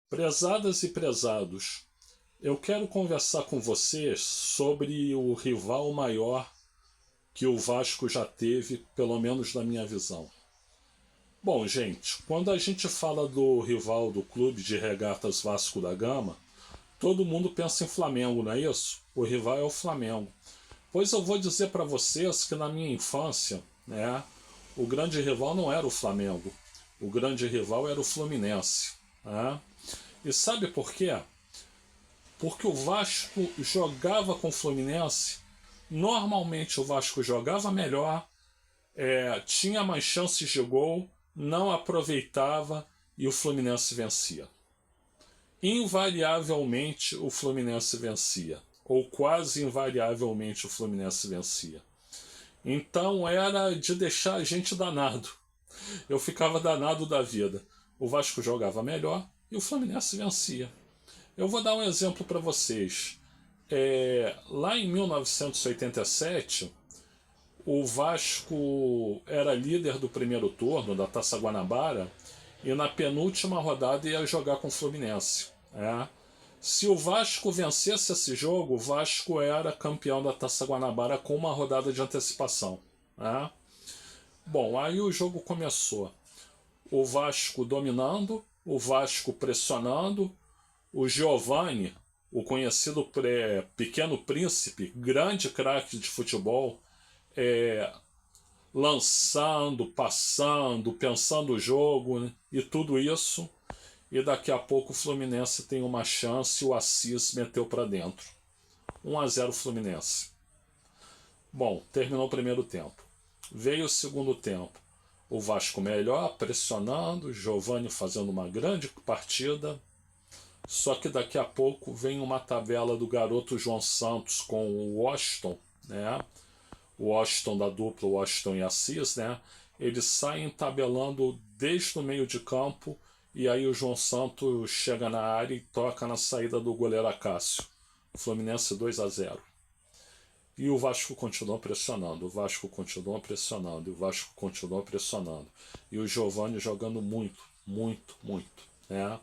Prezadas e prezados, eu quero conversar com vocês sobre o rival maior que o Vasco já teve, pelo menos na minha visão. Bom, gente, quando a gente fala do rival do Clube de Regatas Vasco da Gama, todo mundo pensa em Flamengo, não é isso? O rival é o Flamengo. Pois eu vou dizer para vocês que na minha infância, o grande rival não era o Flamengo. O grande rival era o Fluminense. Né? E sabe por quê? Porque o Vasco jogava com o Fluminense. Normalmente o Vasco jogava melhor, tinha mais chances de gol, não aproveitava e o Fluminense vencia. Invariavelmente o Fluminense vencia, ou quase invariavelmente o Fluminense vencia. Então era de deixar a gente danado. Eu ficava danado da vida. O Vasco jogava melhor e o Fluminense vencia. Eu vou dar um exemplo para vocês. Lá em 1987, o Vasco era líder do primeiro turno da Taça Guanabara e na penúltima rodada ia jogar com o Fluminense. Se o Vasco vencesse esse jogo, o Vasco era campeão da Taça Guanabara com uma rodada de antecipação. Bom, aí o jogo começou. O Vasco dominando, o Vasco pressionando, o Giovani, o conhecido Pequeno Príncipe, grande craque de futebol, lançando, passando, pensando o jogo, né? E tudo isso. E daqui a pouco o Fluminense tem uma chance e o Assis meteu para dentro. 1-0 Fluminense. Bom, terminou o primeiro tempo. Veio o segundo tempo. O Vasco melhor, pressionando, Giovani fazendo uma grande partida. Só que daqui a pouco vem uma tabela do garoto João Santos com o Washington, né? O Washington da dupla, Washington e Assis, né? Eles saem tabelando desde o meio de campo e aí o João Santos chega na área e toca na saída do goleiro Acácio. Fluminense 2-0. E o Vasco continuou pressionando, o Vasco continuou pressionando, e o Vasco continuou pressionando. E o Giovani jogando muito, muito, muito, né?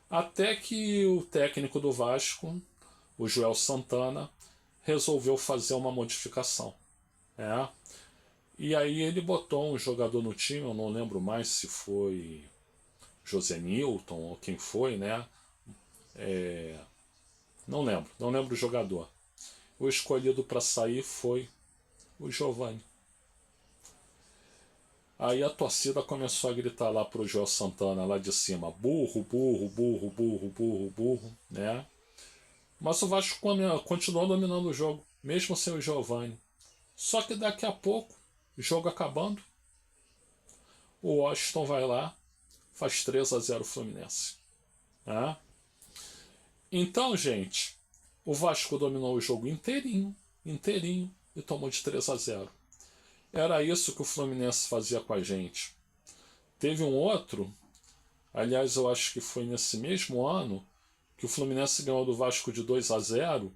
Até que o técnico do Vasco, o Joel Santana, resolveu fazer uma modificação. E aí ele botou um jogador no time, eu não lembro mais se foi José Nilton ou quem foi, né? Não lembro o jogador. O escolhido para sair foi o Giovani. Aí a torcida começou a gritar lá pro Joel Santana, lá de cima, burro, burro, burro, burro, burro, burro, né? Mas o Vasco continuou dominando o jogo, mesmo sem o Giovani. Só que daqui a pouco, o jogo acabando, o Washington vai lá, faz 3-0 Fluminense. Então, gente, o Vasco dominou o jogo inteirinho, e tomou de 3-0. Era isso que o Fluminense fazia com a gente. Teve um outro, aliás, eu acho que foi nesse mesmo ano, que o Fluminense ganhou do Vasco de 2-0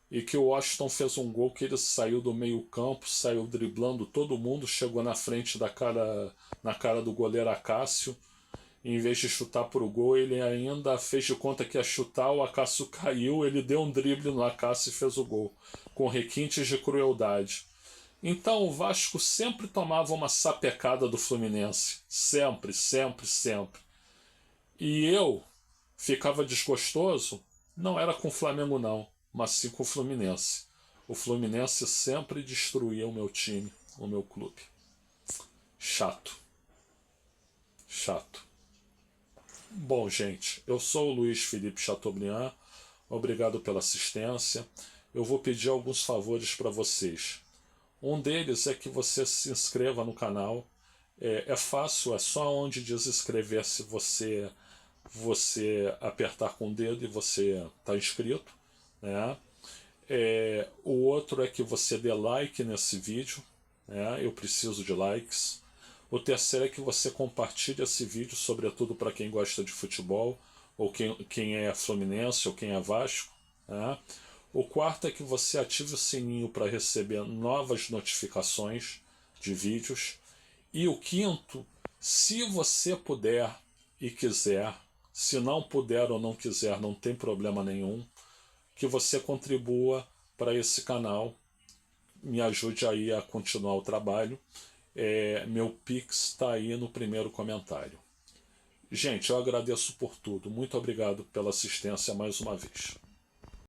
e que o Washington fez um gol que ele saiu do meio campo, saiu driblando todo mundo, chegou na frente na cara do goleiro Acácio. Em vez de chutar para o gol, ele ainda fez de conta que ia chutar, o Acácio caiu, ele deu um drible no Acácio e fez o gol, com requintes de crueldade. Então o Vasco sempre tomava uma sapecada do Fluminense. Sempre, sempre, sempre. E eu ficava desgostoso, não era com o Flamengo não, mas sim com o Fluminense. O Fluminense sempre destruía o meu time, o meu clube. Chato. Chato. Bom, gente, eu sou o Luiz Felipe Chateaubriand. Obrigado pela assistência. Eu vou pedir alguns favores para vocês. Um deles é que você se inscreva no canal. É fácil, é só onde diz inscrever-se você apertar com o dedo e você está inscrito. Né? O outro é que você dê like nesse vídeo. Eu preciso de likes. O terceiro é que você compartilhe esse vídeo, sobretudo para quem gosta de futebol, ou quem é Fluminense ou quem é Vasco. O quarto é que você ative o sininho para receber novas notificações de vídeos. E o quinto, se você puder e quiser, Se não puder ou não quiser, não tem problema nenhum. Que você contribua para esse canal, me ajude aí a continuar o trabalho. Meu Pix está aí no primeiro comentário. Gente, eu agradeço por tudo. Muito obrigado pela assistência mais uma vez.